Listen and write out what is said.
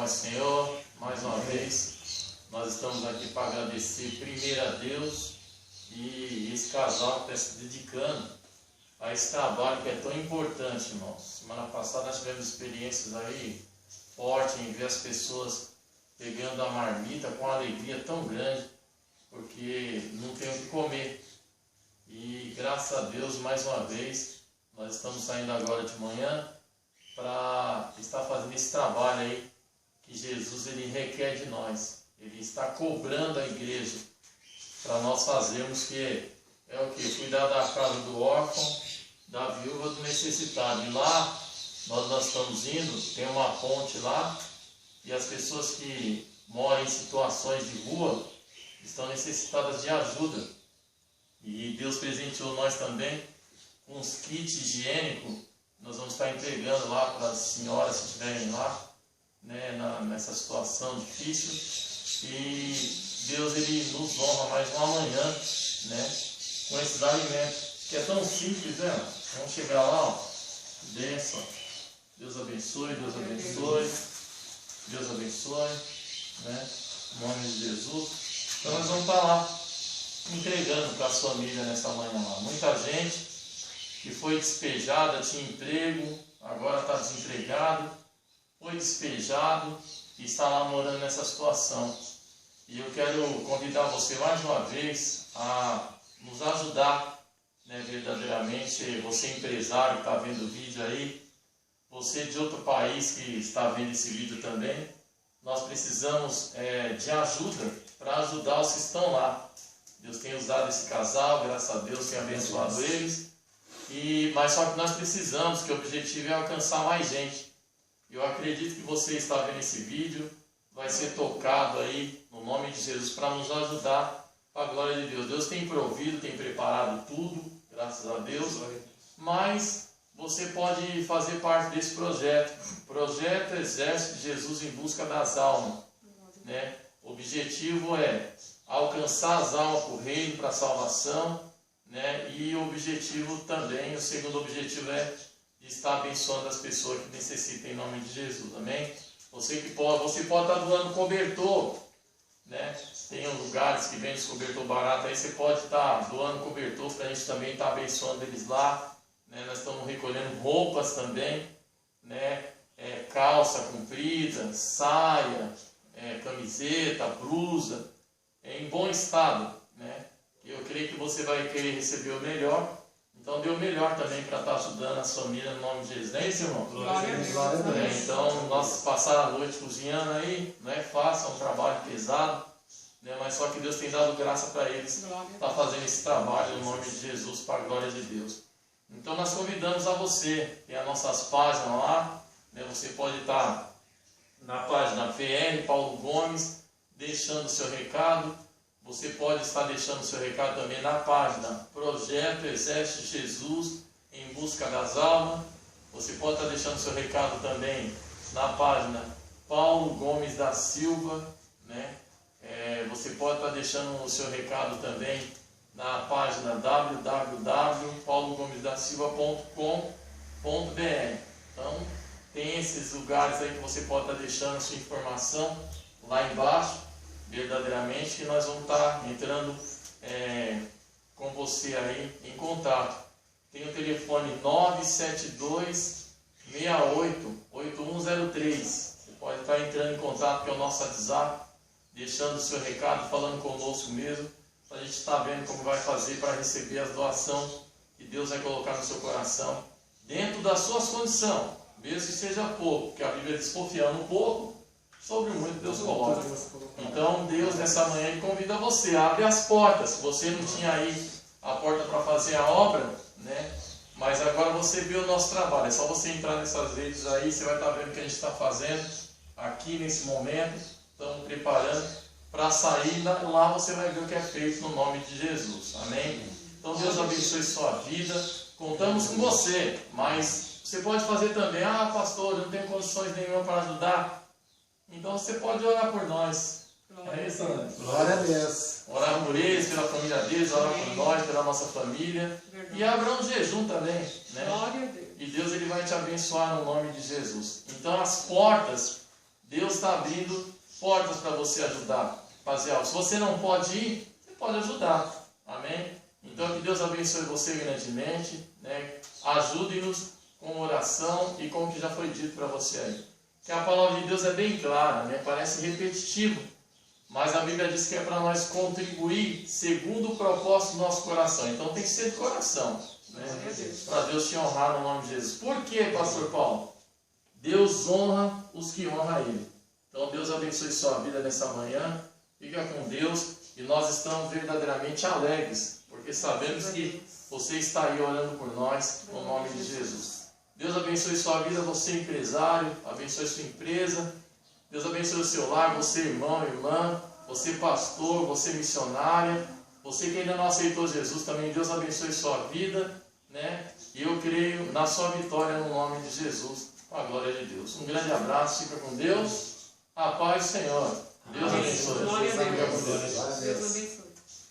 paz do Senhor. Mais uma vez, nós estamos aqui para agradecer primeiro a Deus e esse casal que está se dedicando a esse trabalho que é tão importante, irmãos. Semana passada nós tivemos experiências aí fortes em ver as pessoas pegando a marmita com uma alegria tão grande, porque não tem o que comer. E graças a Deus, mais uma vez, nós estamos saindo agora de manhã para estar fazendo esse trabalho aí que Jesus ele requer de nós. Ele está cobrando a igreja para nós fazermos, que é o que? Cuidar da casa do órfão, da viúva, do necessitado. E lá nós estamos indo, tem uma ponte lá, e as pessoas que moram em situações de rua estão necessitadas de ajuda. E Deus presenteou nós também com uns kits higiênicos. Nós vamos estar entregando lá para as senhoras que estiverem lá, né, nessa situação difícil. E Deus ele nos honra mais uma manhã, né, com esses alimentos, que é tão simples, né? Vamos chegar lá, ó. Benção. Deus abençoe, Deus abençoe. Deus abençoe, né? Em nome de Jesus. Então nós vamos estar lá entregando para as famílias nessa manhã lá. Muita gente que foi despejada, tinha emprego, agora está desempregado, foi despejado e está lá morando nessa situação. E eu quero convidar você mais uma vez a nos ajudar, né, verdadeiramente. Você empresário que está vendo o vídeo aí, você de outro país que está vendo esse vídeo também, nós precisamos de ajuda para ajudar os que estão lá. Deus tem usado esse casal, graças a Deus, tem abençoado eles. Mas só que nós precisamos, que o objetivo é alcançar mais gente. Eu acredito que você está vendo esse vídeo, vai ser tocado aí no nome de Jesus para nos ajudar para a glória de Deus. Deus tem provido, tem preparado tudo, graças a Deus. Mas você pode fazer parte desse projeto. Projeto Exército de Jesus em Busca das Almas, né? O objetivo é alcançar as almas para o reino, para a salvação, né? E o objetivo também, o segundo objetivo é estar abençoando as pessoas que necessitam em nome de Jesus, amém? Você pode estar doando cobertor, né? Tem lugares que vendem cobertor barato aí, você pode estar doando cobertor para a gente também estar abençoando eles lá, né? Nós estamos recolhendo roupas também, né? Calça comprida, saia, camiseta, blusa, em bom estado, né? Eu creio que você vai querer receber o melhor, então dê o melhor também para estar ajudando as famílias no nome de Jesus, não é isso, irmão? Glória a Deus. Então, nós passar a noite cozinhando aí, não é fácil, é um trabalho pesado, né? Mas só que Deus tem dado graça para eles estar fazendo esse trabalho no nome de Jesus, para a glória de Deus. Então, nós convidamos a você, tem as nossas páginas lá, né? Você pode estar na página PR Paulo Gomes, deixando o seu recado. Você pode estar deixando o seu recado também na página Projeto Exército de Jesus em Busca das Almas. Você pode estar deixando o seu recado também na página Paulo Gomes da Silva, né? Você pode estar deixando o seu recado também na página www.paulogomesdasilva.com.br. Então, tem esses lugares aí que você pode estar deixando a sua informação lá embaixo, verdadeiramente, que nós vamos estar entrando com você aí em contato. Tem o telefone 972-68-8103. Você pode estar entrando em contato, que é o nosso WhatsApp, deixando o seu recado, falando conosco mesmo, para a gente estar vendo como vai fazer para receber as doações que Deus vai colocar no seu coração, dentro das suas condições, mesmo que seja pouco, porque a Bíblia diz: confiando um pouco, sobre muito Deus coloca. Então Deus nessa manhã ele convida você, abre as portas. Se você não tinha aí a porta para fazer a obra, né? Mas agora você vê o nosso trabalho. É só você entrar nessas redes aí, você vai estar vendo o que a gente está fazendo aqui nesse momento. Estamos preparando para sair, lá você vai ver o que é feito no nome de Jesus, amém? Então Deus abençoe sua vida, contamos com você, mas você pode fazer também: ah, pastor, eu não tenho condições nenhuma para ajudar. Então você pode orar por nós. É isso, né? Glória a Deus. Orar por eles, pela família deles, orar por nós, pela nossa família. Verdade. E abra um jejum também, né? Glória a Deus. E Deus ele vai te abençoar no nome de Jesus. Então as portas Deus está abrindo portas para você ajudar, fazer algo. Se você não pode ir, você pode ajudar. Amém? Então que Deus abençoe você grandemente, né? Ajude-nos com oração e com o que já foi dito para você aí. Que a palavra de Deus é bem clara, né? Parece repetitivo, mas a Bíblia diz que é para nós contribuir segundo o propósito do nosso coração. Então tem que ser de coração, né? Para Deus te honrar no nome de Jesus. Por quê, pastor Paulo? Deus honra os que honram Ele. Então Deus abençoe sua vida nessa manhã. Fica com Deus e nós estamos verdadeiramente alegres, porque sabemos que você está aí orando por nós, no nome de Jesus. Deus abençoe sua vida, você empresário, abençoe sua empresa. Deus abençoe o seu lar, você irmão, irmã, você pastor, você missionária, você que ainda não aceitou Jesus também, Deus abençoe sua vida, né? E eu creio na sua vitória no nome de Jesus, com a glória de Deus. Um grande abraço, fica com Deus, a paz do Senhor. Deus abençoe. Glória a Deus. Deus abençoe.